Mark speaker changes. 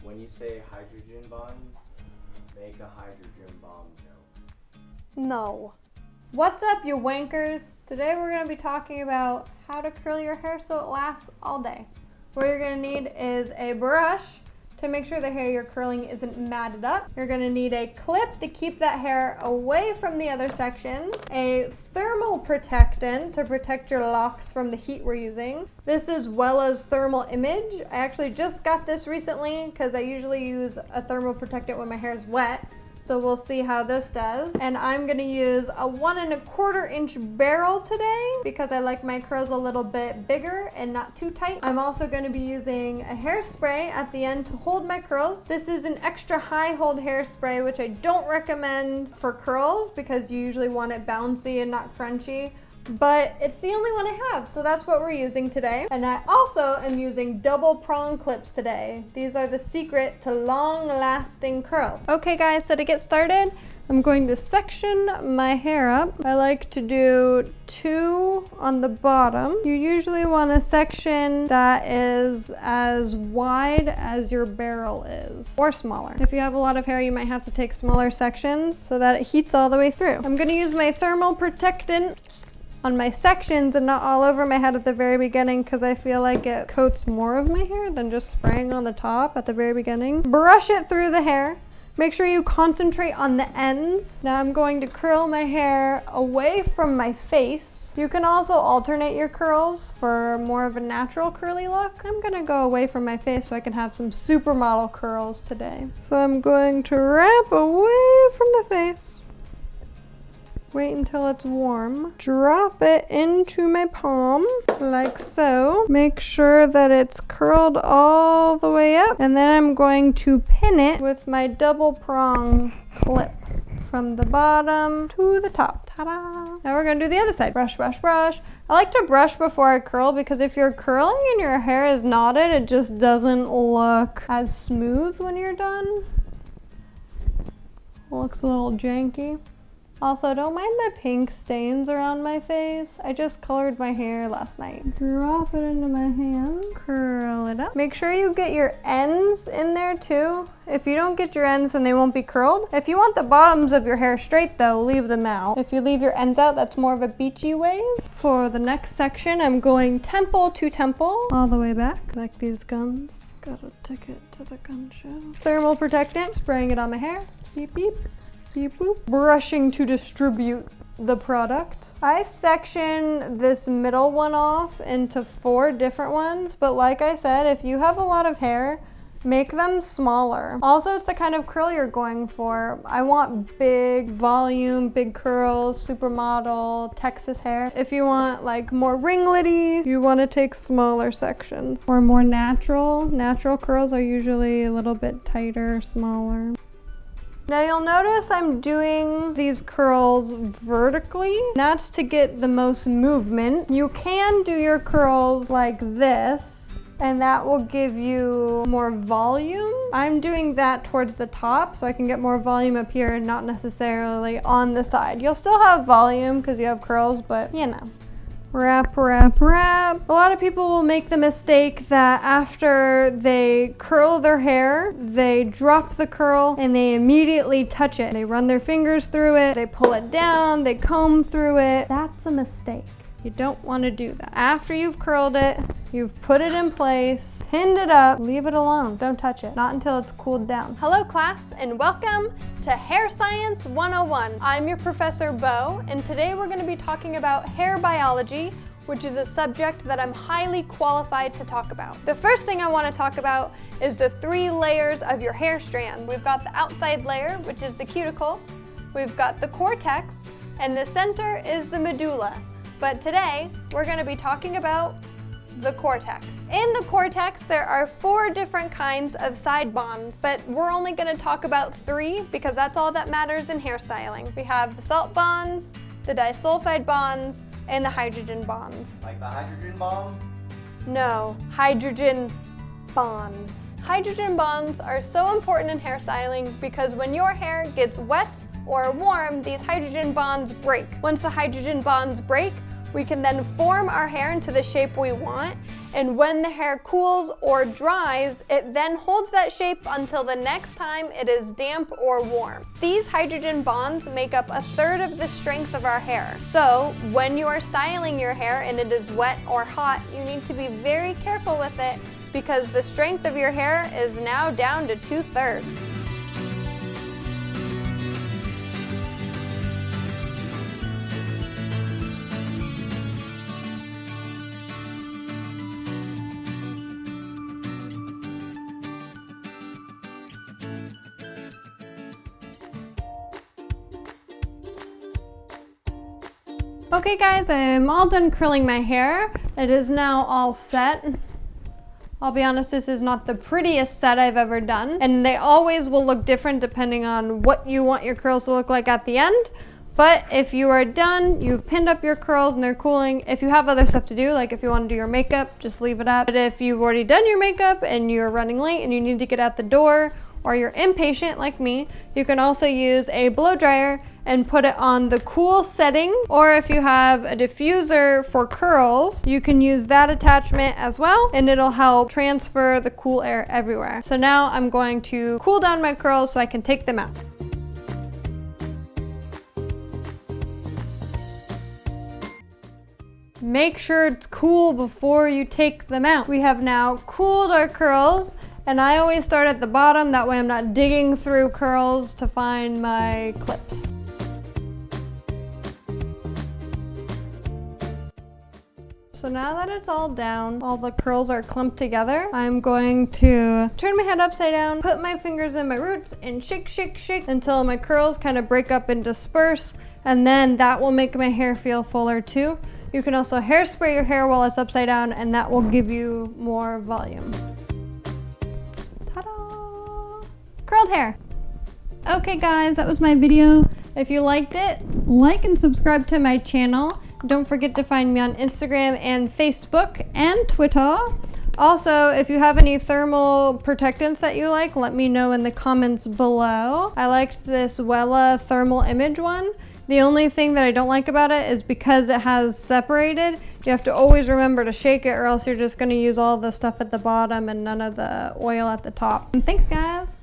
Speaker 1: When you say hydrogen bond, make a hydrogen bomb joke.
Speaker 2: No. What's up, you wankers? Today we're going to be talking about how to curl your hair so it lasts all day. What you're going to need is a brush to make sure the hair you're curling isn't matted up. You're going to need a clip to keep that hair away from the other sections, a thermal protectant to protect your locks from the heat we're using. This is Wella's thermal image. I actually just got this recently because I usually use a thermal protectant when my hair is wet. So we'll see how this does. And I'm gonna use a 1 1/4 inch barrel today because I like my curls a little bit bigger and not too tight. I'm also gonna be using a hairspray at the end to hold my curls. This is an extra high hold hairspray, which I don't recommend for curls because you usually want it bouncy and not crunchy. But it's the only one I have, so that's what we're using today. And I also am using double prong clips today. These are the secret to long-lasting curls. Okay guys, so to get started, I'm going to section my hair up. I like to do 2 on the bottom. You usually want a section that is as wide as your barrel is, or smaller. If you have a lot of hair, you might have to take smaller sections so that it heats all the way through. I'm gonna use my thermal protectant on my sections and not all over my head at the very beginning because I feel like it coats more of my hair than just spraying on the top at the very beginning. Brush it through the hair. Make sure you concentrate on the ends. Now I'm going to curl my hair away from my face. You can also alternate your curls for more of a natural curly look. I'm gonna go away from my face so I can have some supermodel curls today. So I'm going to wrap away from the face. Wait until it's warm. Drop it into my palm, like so. Make sure that it's curled all the way up. And then I'm going to pin it with my double prong clip from the bottom to the top. Ta-da! Now we're gonna do the other side. Brush, brush, brush. I like to brush before I curl because if you're curling and your hair is knotted, it just doesn't look as smooth when you're done. It looks a little janky. Also, don't mind the pink stains around my face. I just colored my hair last night. Drop it into my hand, curl it up. Make sure you get your ends in there too. If you don't get your ends, then they won't be curled. If you want the bottoms of your hair straight though, leave them out. If you leave your ends out, that's more of a beachy wave. For the next section, I'm going temple to temple, all the way back, like these guns. Got a ticket to the gun show. Thermal protectant, spraying it on my hair. Beep, beep. Beep, boop. Brushing to distribute the product. I section this middle one off into 4 different ones, but like I said, if you have a lot of hair, make them smaller. Also, it's the kind of curl you're going for. I want big volume, big curls, supermodel, Texas hair. If you want like more ringlety, you want to take smaller sections. Or more natural. Natural curls are usually a little bit tighter, smaller. Now you'll notice I'm doing these curls vertically. That's to get the most movement. You can do your curls like this, and that will give you more volume. I'm doing that towards the top so I can get more volume up here and not necessarily on the side. You'll still have volume because you have curls, but you know. Wrap, wrap, wrap. A lot of people will make the mistake that after they curl their hair, they drop the curl and they immediately touch it. They run their fingers through it, they pull it down, they comb through it. That's a mistake. You don't want to do that. After you've curled it, you've put it in place, pinned it up, leave it alone. Don't touch it. Not until it's cooled down. Hello class, and welcome to Hair Science 101. I'm your Professor Bo, and today we're going to be talking about hair biology, which is a subject that I'm highly qualified to talk about. The first thing I want to talk about is the 3 layers of your hair strand. We've got the outside layer, which is the cuticle. We've got the cortex, and the center is the medulla. But today, we're going to be talking about the cortex. In the cortex, there are 4 different kinds of side bonds, but we're only going to talk about 3 because that's all that matters in hairstyling. We have the salt bonds, the disulfide bonds, and the hydrogen bonds.
Speaker 1: Like the hydrogen bomb?
Speaker 2: No, hydrogen bonds. Hydrogen bonds are so important in hairstyling because when your hair gets wet or warm, these hydrogen bonds break. Once the hydrogen bonds break, We can then form our hair into the shape we want, and when the hair cools or dries, it then holds that shape until the next time it is damp or warm. These hydrogen bonds make up 1/3 of the strength of our hair. So when you are styling your hair and it is wet or hot, you need to be very careful with it because the strength of your hair is now down to 2/3. Okay guys, I'm all done curling my hair. It is now all set. I'll be honest, this is not the prettiest set I've ever done, and they always will look different depending on what you want your curls to look like at the end. But if you are done, you've pinned up your curls and they're cooling. If you have other stuff to do, like if you want to do your makeup, just leave it up. But if you've already done your makeup and you're running late and you need to get out the door, or you're impatient like me, you can also use a blow dryer and put it on the cool setting. Or if you have a diffuser for curls, you can use that attachment as well, and it'll help transfer the cool air everywhere. So now I'm going to cool down my curls so I can take them out. Make sure it's cool before you take them out. We have now cooled our curls, and I always start at the bottom, that way I'm not digging through curls to find my clips. So now that it's all down, all the curls are clumped together, I'm going to turn my head upside down, put my fingers in my roots, and shake, shake, shake until my curls kind of break up and disperse, and then that will make my hair feel fuller too. You can also hairspray your hair while it's upside down, and that will give you more volume. Ta-da! Curled hair. Okay guys, that was my video. If you liked it, like and subscribe to my channel. Don't forget to find me on Instagram and Facebook and Twitter. Also, if you have any thermal protectants that you like, let me know in the comments below. I liked this Wella thermal image one. The only thing that I don't like about it is because it has separated, you have to always remember to shake it, or else you're just going to use all the stuff at the bottom and none of the oil at the top. And thanks guys!